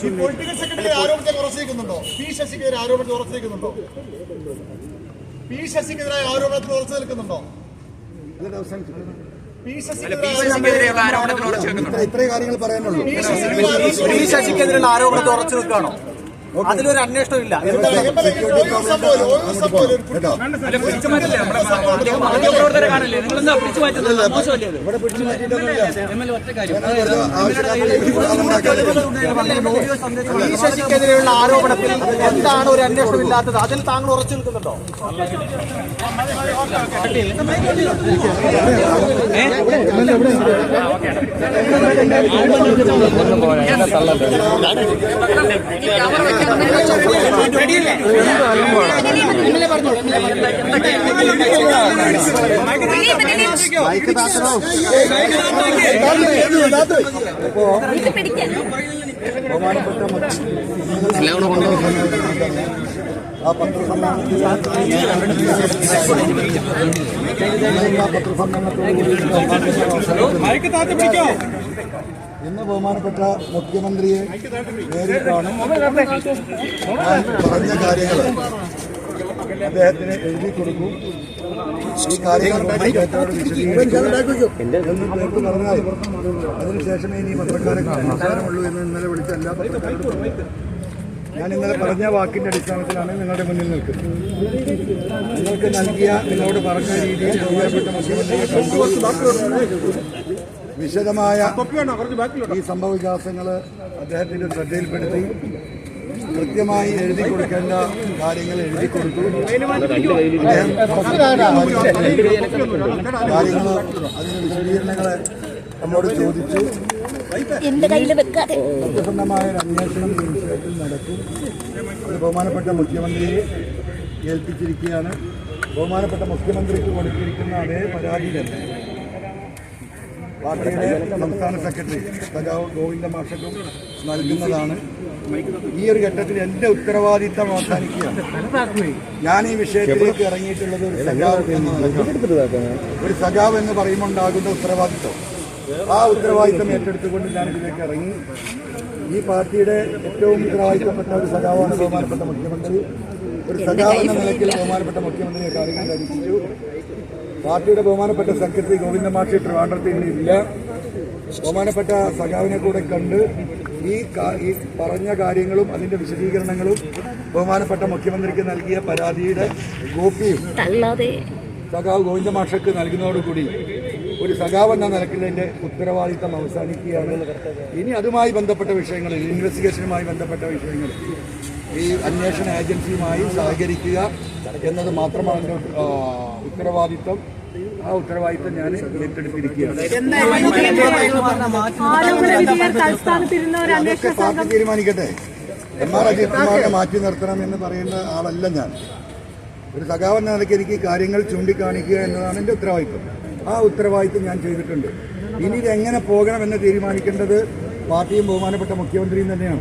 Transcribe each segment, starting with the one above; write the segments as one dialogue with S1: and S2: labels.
S1: Political secretary ആരോപണത്തെ ഉറച്ചിരിക്കുന്നുണ്ടോ? P ശശിക്കെതിരെ ആരോപണത്തിൽ ഉറച്ചിരിക്കുന്നുണ്ടോ? P ശശിക്കെതിരായ ആരോപണത്തിൽ ഉറച്ചു നിൽക്കുന്നുണ്ടോ?
S2: ഇത്രയും കാര്യങ്ങൾ പറയാനുള്ളൂ.
S3: പി ശശിക്കെതിരെയുള്ള ആരോപണത്തിൽ ഉറച്ചു നിൽക്കുകയാണോ? അതിലൊരു അന്വേഷണം ഇല്ല. പി ശശിക്കെതിരെയുള്ള ആരോപണത്തിൽ എന്താണ് ഒരു അന്വേഷണം ഇല്ലാത്തത്? അതിൽ താങ്കൾ ഉറച്ചു നിൽക്കുന്നുണ്ടോ?
S2: ആ പത്രസമ്മേളനത്തിൽ ഇന്ന് ബഹുമാനപ്പെട്ട മുഖ്യമന്ത്രിയെ നേരിൽ കാണും. പറഞ്ഞ കാര്യങ്ങൾ അദ്ദേഹത്തിന് എഴുതി കൊടുക്കും. ഈ കാര്യങ്ങൾ എന്ന് പറഞ്ഞാൽ അതിനുശേഷമേ ഇനി പത്രക്കാരെ അവസരമുള്ളൂ എന്ന് ഇന്നലെ വിളിച്ച എല്ലാ പത്രക്കാരോടും ഞാൻ ഇന്നലെ പറഞ്ഞ വാക്കിന്റെ അടിസ്ഥാനത്തിലാണ് നിങ്ങളുടെ മുന്നിൽ നിൽക്കുന്നത്. നിങ്ങൾക്ക് നൽകിയ നിങ്ങളോട് പറഞ്ഞ രീതിയിൽ ബഹുമാനപ്പെട്ട മുഖ്യമന്ത്രിയെ കണ്ടു വിശദമായ ഈ സംഭവ വികാസങ്ങൾ അദ്ദേഹത്തിന്റെ ശ്രദ്ധയിൽപ്പെടുത്തി കൃത്യമായി എഴുതി കൊടുക്കേണ്ട കാര്യങ്ങൾ എഴുതി കൊടുത്തു. കാര്യങ്ങൾ അതിന്റെ വിശദീകരണങ്ങളെ നമ്മോട് ചോദിച്ചു. സത്യസന്ധമായ ഒരു അന്വേഷണം ഈ വിഷയത്തിൽ നടക്കും. അത് ബഹുമാനപ്പെട്ട മുഖ്യമന്ത്രിയെ ഏൽപ്പിച്ചിരിക്കുകയാണ്. ബഹുമാനപ്പെട്ട മുഖ്യമന്ത്രിക്ക് കൊടുത്തിരിക്കുന്ന അതേ പരാതി തന്നെ പാർട്ടിയുടെ സംസ്ഥാന സെക്രട്ടറി സഖാവ് ഗോവിന്ദ മാഷക്കും നൽകുന്നതാണ്. ഈ ഒരു ഘട്ടത്തിൽ എന്റെ ഉത്തരവാദിത്തം അവസാനിക്കുകയാണ്. ഞാൻ ഈ വിഷയത്തിലേക്ക് ഇറങ്ങിയിട്ടുള്ളത് ഒരു സഖാവ് എന്ന് പറയുമ്പോൾ ഉണ്ടാകുന്ന ഉത്തരവാദിത്തം, ആ ഉത്തരവാദിത്തം ഏറ്റെടുത്തുകൊണ്ട് ഞാൻ ഇതിലേക്ക് ഇറങ്ങി. ഈ പാർട്ടിയുടെ ഏറ്റവും ഉത്തരവാദിത്തപ്പെട്ട ഒരു സഖാവാണ് ബഹുമാനപ്പെട്ട മുഖ്യമന്ത്രി. ഒരു സഖാവ് എന്ന നിലയ്ക്ക് ബഹുമാനപ്പെട്ട മുഖ്യമന്ത്രിയെ കാര്യങ്ങൾ ധരിപ്പിച്ചു. പാർട്ടിയുടെ ബഹുമാനപ്പെട്ട സെക്രട്ടറി ഗോവിന്ദ മാഷി ട്രിവാൻഡ്രത്തിൽ ഇല്ല. ബഹുമാനപ്പെട്ട സഖാവിനെ കൂടെ കണ്ട് ഈ പറഞ്ഞ കാര്യങ്ങളും അതിന്റെ വിശദീകരണങ്ങളും ബഹുമാനപ്പെട്ട മുഖ്യമന്ത്രിക്ക് നൽകിയ പരാതിയുടെ കോപ്പിയും സഖാവ് ഗോവിന്ദ മാഷക്ക് നൽകുന്നതോടുകൂടി ഒരു സഖാവ് എന്ന നിലയ്ക്ക് എന്റെ ഉത്തരവാദിത്തം അവസാനിക്കുകയാണ്. ഇനി അതുമായി ബന്ധപ്പെട്ട വിഷയങ്ങളിൽ, ഇൻവെസ്റ്റിഗേഷനുമായി ബന്ധപ്പെട്ട വിഷയങ്ങൾ ഈ അന്വേഷണ ഏജൻസിയുമായി സഹകരിക്കുക എന്നത് മാത്രമാണ് എൻ്റെ ഉത്തരവാദിത്തം. ആ ഉത്തരവാദിത്തം ഞാൻ ഏറ്റെടുത്തിരിക്കുകയാണ്. അതൊക്കെ പാർട്ടി തീരുമാനിക്കട്ടെ. എം.ആർ. അജിത് കുമാറിനെ മാറ്റി നിർത്തണം എന്ന് പറയുന്ന ആളല്ല ഞാൻ. ഒരു സഖാവ് എന്ന നിലയ്ക്ക് എനിക്ക് കാര്യങ്ങൾ ചൂണ്ടിക്കാണിക്കുക എന്നതാണ് എൻ്റെ ഉത്തരവാദിത്വം. ആ ഉത്തരവാദിത്വം ഞാൻ ചെയ്തിട്ടുണ്ട്. ഇനി ഇതെങ്ങനെ പോകണമെന്ന് തീരുമാനിക്കേണ്ടത് പാർട്ടിയും ബഹുമാനപ്പെട്ട മുഖ്യമന്ത്രിയും തന്നെയാണ്.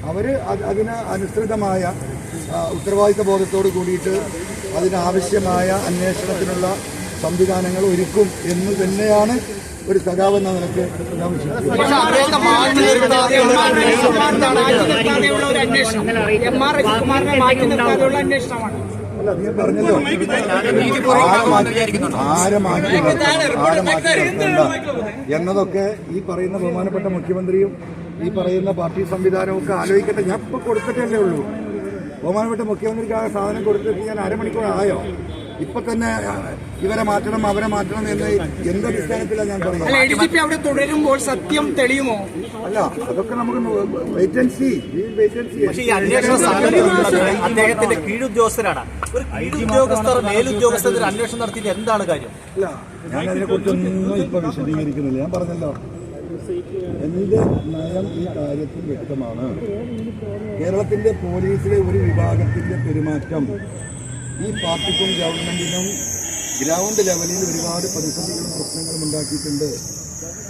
S2: അവർ അതിന് അനുസൃതമായ ഉത്തരവാദിത്വ ബോധത്തോട് കൂടിയിട്ട് അതിനാവശ്യമായ അന്വേഷണത്തിനുള്ള സംവിധാനങ്ങൾ ഒരുക്കും എന്ന് തന്നെയാണ് ഒരു സഖാവ് എന്ന നിലയ്ക്ക് ഞാൻ വിശ്വസിക്കുന്നത്. അല്ല, നീ പറഞ്ഞല്ലോ ആരെ മാറ്റി നിർത്തണ്ട എന്നതൊക്കെ ഈ പറയുന്ന ബഹുമാനപ്പെട്ട മുഖ്യമന്ത്രിയും ഈ പറയുന്ന പാർട്ടി സംവിധാനവും ഒക്കെ ആലോചിക്കട്ടെ. ഞാൻ ഇപ്പൊ കൊടുത്തിട്ടല്ലേ ഉള്ളൂ. ബഹുമാനപ്പെട്ട മുഖ്യമന്ത്രിക്ക് ആ സാധനം കൊടുത്തിട്ട് ഞാൻ അരമണിക്കൂറായോ? ഇപ്പൊ തന്നെ ഇവരെ മാറ്റണം അവരെ മാറ്റണം എന്ന് എന്തടിസ്ഥാനത്തിലാണ് ഞാൻ പറയുന്നത്?
S3: അവിടെ തുടരുമ്പോൾ സത്യം തെളിയുമോ?
S2: അല്ല, അതൊക്കെ നമുക്ക് വേക്കൻസി
S3: അദ്ദേഹത്തിന്റെ കീഴുദ്യോഗസ്ഥരാണ്. ഒരു കീഴുദ്യോഗസ്ഥർ മേലുദ്യോഗസ്ഥർ അന്വേഷണം നടത്തിയിട്ട് എന്താണ് കാര്യം?
S2: അല്ല, ഞാൻ അതിനെക്കുറിച്ചൊന്നും ഇപ്പൊ വിശദീകരിക്കുന്നില്ല. ഞാൻ പറഞ്ഞല്ലോ, എന്റെ നയം ഈ കാര്യത്തിൽ വ്യക്തമാണ്. കേരളത്തിന്റെ പോലീസിലെ ഒരു വിഭാഗത്തിന്റെ പെരുമാറ്റം ഈ പാർട്ടിക്കും ഗവൺമെന്റിനും ഗ്രൗണ്ട് ലെവലിൽ ഒരുപാട് പ്രതിസന്ധികളും പ്രശ്നങ്ങളും ഉണ്ടാക്കിയിട്ടുണ്ട്.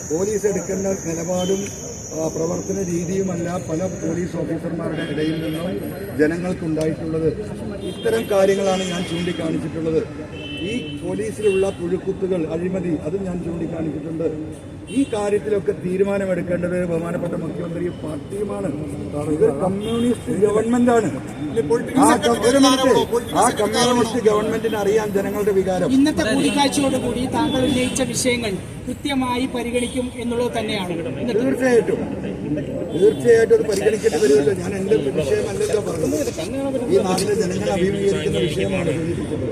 S2: പോലീസ് എടുക്കേണ്ട നിലപാടും പ്രവർത്തന രീതിയുമല്ല പല പോലീസ് ഓഫീസർമാരുടെ ഇടയിൽ നിന്നും ജനങ്ങൾക്കുണ്ടായിട്ടുള്ളത്. ഇത്തരം കാര്യങ്ങളാണ് ഞാൻ ചൂണ്ടിക്കാണിച്ചിട്ടുള്ളത്. ഈ പോലീസിലുള്ള പുഴുക്കുത്തുകൾ, അഴിമതി, അതും ഞാൻ ചൂണ്ടിക്കാണിച്ചിട്ടുണ്ട്. ഈ കാര്യത്തിലൊക്കെ തീരുമാനമെടുക്കേണ്ടത് ബഹുമാനപ്പെട്ട മുഖ്യമന്ത്രി പാർട്ടിയുമാണ്. ഇത് കമ്മ്യൂണിസ്റ്റ് ഗവൺമെന്റാണ്. ആ കമ്മ്യൂണിസ്റ്റ് ഗവൺമെന്റിന് അറിയാൻ ജനങ്ങളുടെ വികാരം.
S4: ഇന്നത്തെ കൂടിക്കാഴ്ചയോടുകൂടി താങ്കൾ ഉന്നയിച്ച വിഷയങ്ങൾ കൃത്യമായി പരിഗണിക്കും എന്നുള്ളത് തന്നെയാണ്.
S2: തീർച്ചയായിട്ടും അത് പരിഗണിക്കേണ്ടി വരുമല്ലോ. ഞാൻ എന്റെ വിഷയമല്ലല്ലോ പറഞ്ഞത്. ഈ നാട്ടിലെ ജനങ്ങൾ അഭിമുഖീകരിക്കുന്ന വിഷയമാണ് സൂചിപ്പിച്ചത്.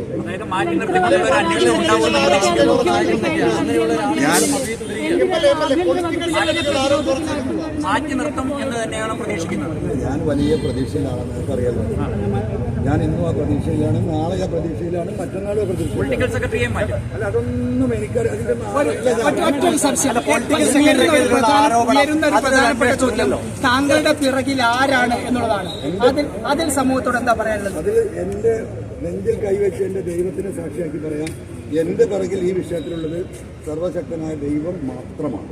S2: ഞാൻ വലിയ പ്രതീക്ഷയിലാണ്, നിങ്ങൾക്കറിയാലോ. ഞാൻ ഇന്നും ആ പ്രതീക്ഷയിലാണ്, നാളെ ആ പ്രതീക്ഷയിലാണ്, മറ്റന്നാളും പ്രതീക്ഷയിലാണ്. അല്ല, അതൊന്നും എനിക്കറിയാം.
S4: താങ്കളുടെ പിറകിൽ ആരാണ് എന്നുള്ളതാണ്. അതിൽ സമൂഹത്തോട് എന്താ പറയാനുള്ളത്?
S2: അതിൽ എന്റെ നെഞ്ചിൽ കൈവച്ച് എന്റെ ദൈവത്തിനെ സാക്ഷിയാക്കി പറയാം. എന്റെ പിറകിൽ ഈ വിഷയത്തിലുള്ളത് സർവശക്തനായ ദൈവം മാത്രമാണ്.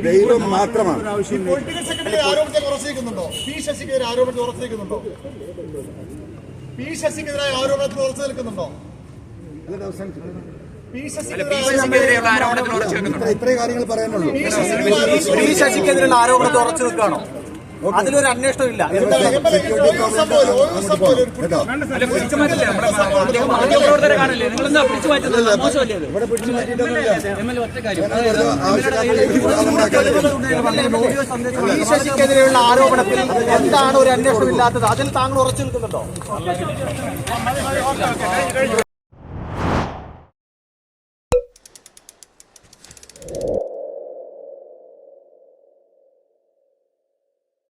S2: ദൈവം മാത്രമാണ്.
S1: പൊളിറ്റിക്കൽ സെക്രട്ടറി ആരോപണത്തെ ഉറച്ചിരിക്കുന്നുണ്ടോ? പി ശശിക്കെതിരെ ആരോപണത്തെ ഉറച്ചിരിക്കുന്നുണ്ടോ? പി ശശിക്കെതിരായ ആരോപണത്തിൽ ഉറച്ചു നിൽക്കുന്നുണ്ടോ?
S2: ഇത്രയും കാര്യങ്ങൾ പറയാനുള്ളൂ.
S3: പി ശശിക്കെതിരെയുള്ള ആരോപണത്തിൽ ഉറച്ചു നിൽക്കുകയാണോ? അതിലൊരു അന്വേഷണം ഇല്ല. പി ശശിക്കെതിരെയുള്ള ആരോപണത്തിൽ എന്താണ് ഒരു അന്വേഷണം ഇല്ലാത്തത്? അതിൽ താങ്കൾ ഉറച്ചു നിൽക്കുന്നുണ്ടോ?